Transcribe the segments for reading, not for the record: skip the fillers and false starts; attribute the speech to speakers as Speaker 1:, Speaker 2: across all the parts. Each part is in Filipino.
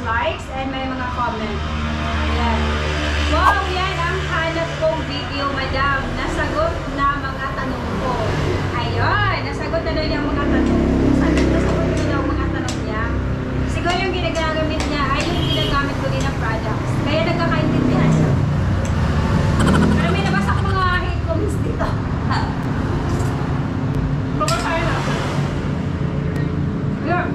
Speaker 1: likes and may mga comment. Ayan. Wow, yan ang hanap kong video, madam. Nasagot na mga tanong ko. Ayun, nasagot na daw yung mga tanong. Nasagot na daw mga tanong niya. Siguro yung ginagamit niya ay yung ginagamit ko din na products. Kaya nagkakaintindihan siya. Pero may nabasa ko mga hate comments dito. Babasahin na. Ayun.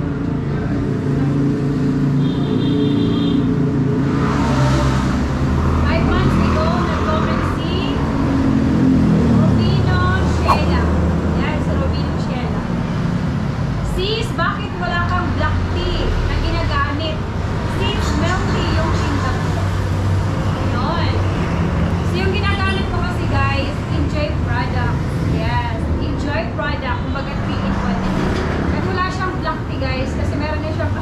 Speaker 1: 5 months ago, nag-comment si Robino Sheila. Yan, si Robino Sheila. Sis, bakit wala kang black tea na ginagamit? Sis, milk tea yung tinda ko. Ayun. So, yung ginagamit ko kasi guys, Enjoy product. Yes, Enjoy product. Kumbaga 3-in-1. At wala siyang black tea guys, kasi meron na siyang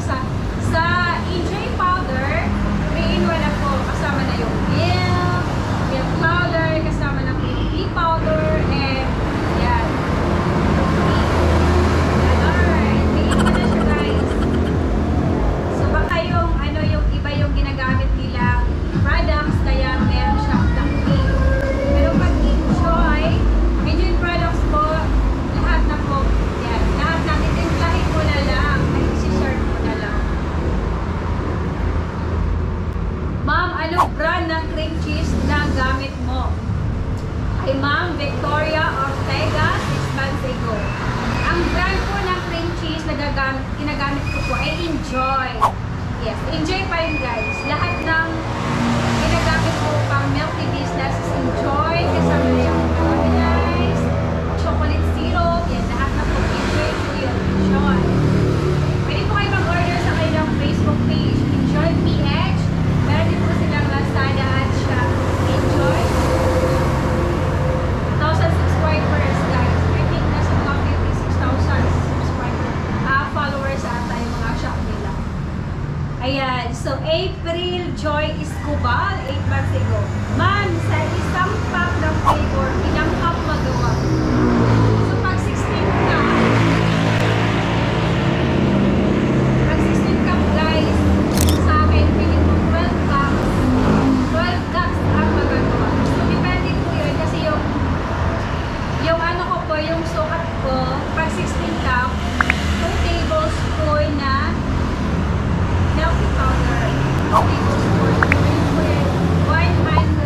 Speaker 1: sa Enjoy powder, 3-in-1 ako. Kasama na yung milk powder, kasama na yung tea powder, and yan. Alright, tingin ko na siya guys. So baka yung yung iba yung ginagamit nilang products, kaya meron siyang black tea. Pero pag Enjoy products po, lahat na po, yan, lahat natin tinplahin ko na lang, ay isi-share ko na lang. Ma'am, anong brand ng cream cheese na gamit mo? Ay Ma'am Victoria Ortega, 6 months ago. Ang brand po ng cream cheese na ginagamit ko po ay Enjoy. Yes, Enjoy pa rin guys. Lahat ng ginagamit ko pang milk tea business is Enjoy. Kasama na yung guys, chocolate syrup, yan, lahat na po Enjoy po yun. Enjoy. Pwede po kayo mag-order sa kanilang Facebook page, Enjoy PH. Meron din po silang Lazada at siya, Enjoy. 1,000 subscribers guys. I think nasa mga 56,000 subscribers. Followers ata yung mga shop nila. Ayan. So, April Joy Escobal, 8 months ago. Ma'am, sa isang pack ng flavor, ilang cup magawa? So, pag 16 cup guys, sa akin, piling mo 12 cups. 12 cups ang magagawa. So, depende po yun kasi yung ano ko po, yung sukat ko, pag 16 cup, 2 tablespoon na milk powder. 2 tablespoon. 150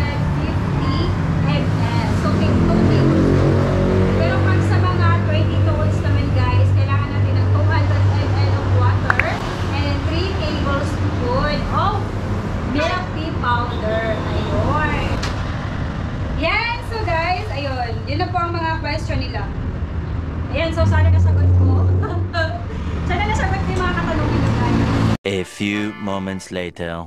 Speaker 1: ml. So, 2 tablespoon. Pero pag sa mga 22 ounce naman guys, kailangan natin ng 200 ml of water and 3 tablespoon of milk tea powder. Ayun. Yan. So guys, ayun. Yun na po ang mga question nila. Ayan. So, sana nasagot ko. Sana nasagot ko yung mga katanungin nila guys.
Speaker 2: A few moments later.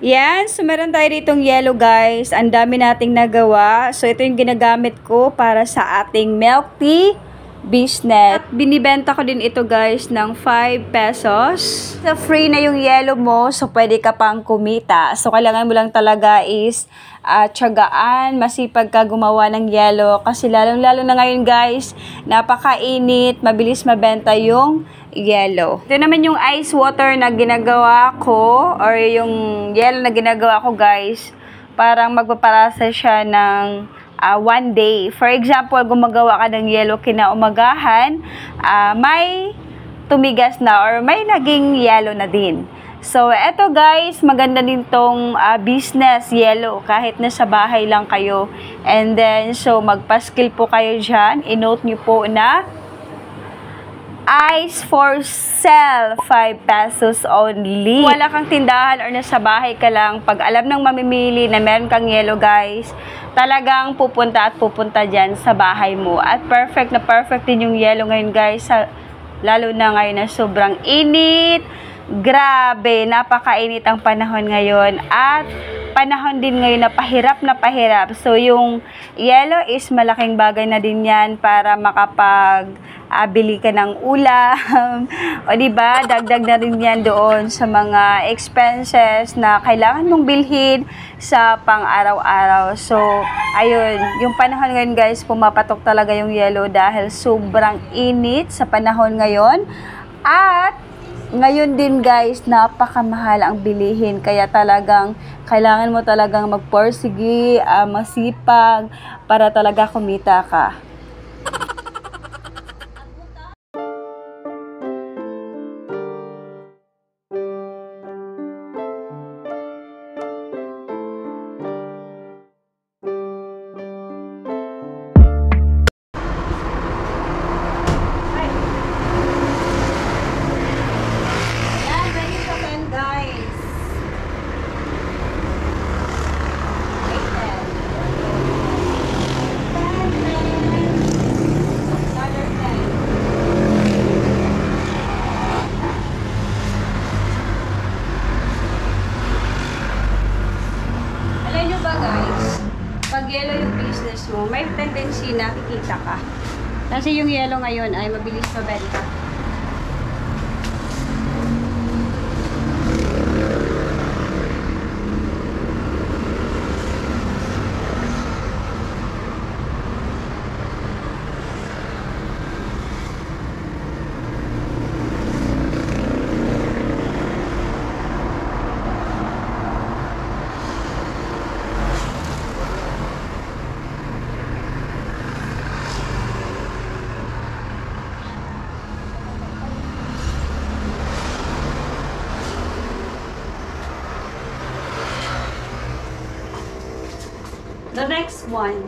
Speaker 3: Yan, so meron tayo ditong yellow guys. Ang dami nating nagawa. So ito yung ginagamit ko para sa ating milk tea business. Binibenta ko din ito guys ng 5 pesos. So free na yung yellow mo, so pwede ka pang kumita. So kailangan mo lang talaga is tiyagaan, masipag ka gumawa ng yellow. Kasi lalong-lalo na ngayon guys, napakainit, mabilis mabenta yung yellow. Ito naman yung ice water na ginagawa ko, or yung yellow na ginagawa ko guys. Parang magpaparasa siya ng 1 day. For example, gumagawa ka ng yellow kinaumagahan, may tumigas na or may naging yellow na din. So, eto guys, maganda din tong business yellow kahit nasa bahay lang kayo. And then, so magpa-skill po kayo dyan. I-note nyo po na ice for sale, 5 pesos only. Wala kang tindahan or nasa bahay ka lang, pag alam ng mamimili na meron kang yellow guys, talagang pupunta dyan sa bahay mo. At perfect na perfect din yung yellow ngayon guys, lalo na ngayon na sobrang init. Grabe, napakainit ang panahon ngayon at panahon din ngayon na pahirap. So yung yellow is malaking bagay na din yan para makapag-bili ka ng ulam. O diba, dagdag na rin yan doon sa mga expenses na kailangan mong bilhin sa pang-araw-araw. So ayun, yung panahon ngayon guys, pumapatok talaga yung yellow dahil sobrang init sa panahon ngayon. At Ngayon din guys, napakamahal ang bilihin. Kaya talagang, kailangan mo talagang magporsige, masipag, para talaga kumita ka. Yellow yung business mo, may tendency na kikita ka. Kasi yung yellow ngayon ay mabilis mabenta. The next one.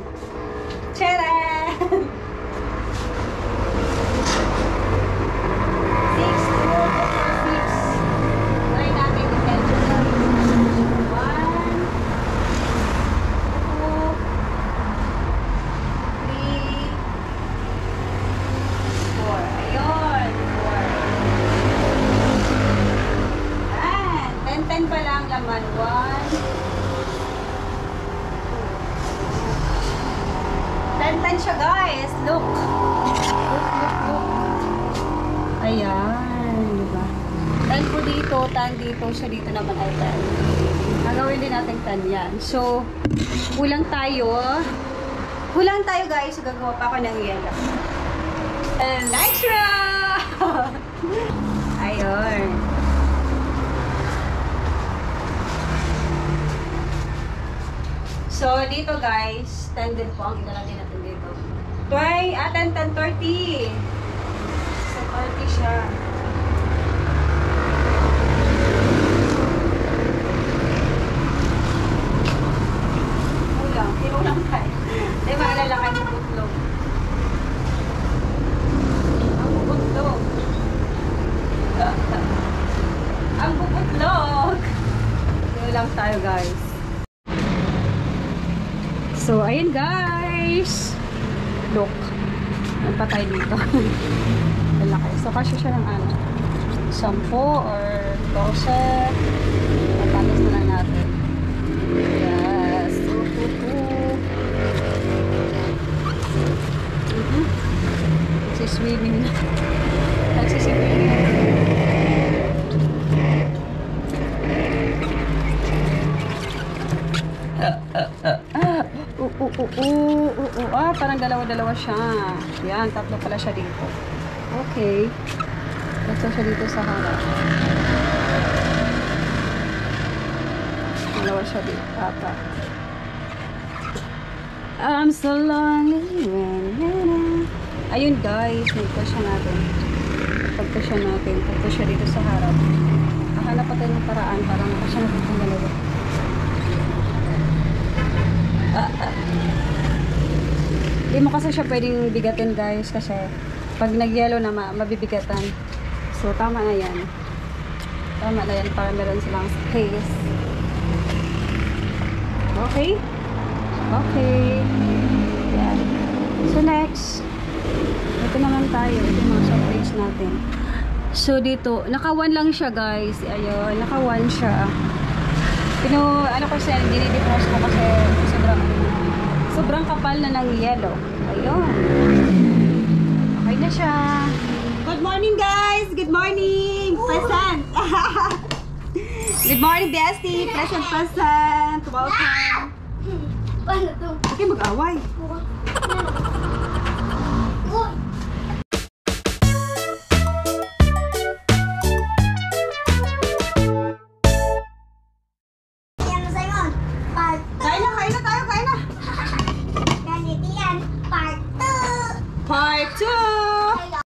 Speaker 3: Tara! 6, 2, 6. Try natin yung medyo na. 1, 2, 3, 4. Ayun. 4. 10 pa lang laman. 10 siya guys. Look. Look. Ayan. Diba? 10 po dito, 10 dito. So dito naman ay 10. Nagawin din natin 10 yan. So, kulang tayo. Kulang tayo guys. So, gagawa pa ako ng yellow. And next round! Ayun. So, dito guys, 10 din po ang ilalagay natin dito. 10, 30. So, 30 siya. Kulang tayo. Hindi, maalala kayo ng butlog. Ang bubutlog. Ang bubutlog. Kulang tayo guys. So, ayun guys. Look. Ano pa tayo dito? Malaki. So, kasya siya ng 10 or 12. Patalis na lang natin. Yes. Nagsiswimming na. Nagsiswimming na. Parang dalawa-dalawa siya. Yan, tatlo pala siya dito. Okay. Tatlo siya dito sa harap. Dalawa siya dito. Apat. I'm so lonely when ayun guys, nagpasya natin. Pagpasya natin. Pagpasya dito sa harap. Akala pa tayo ng paraan. Parang pasya natin itong dalawa. Hindi mo kasi siya pwedeng bigatin guys kasi pag nag-yellow na mabibigatan. So tama na yan. Tama na yan para meron silang space. Okay? Okay. Yan. So next, ito naman tayo. Ito yung mga surprise natin. So dito, naka-1 lang siya guys. Ayun, naka-1 siya. Ano ko siya, dinidepose ko kasi sobrang kapal na ng yellow. Ayun. Okay na siya. Good morning guys! Good morning! Present! Good morning bestie! Present! Welcome! Okay, mag-away. part 2!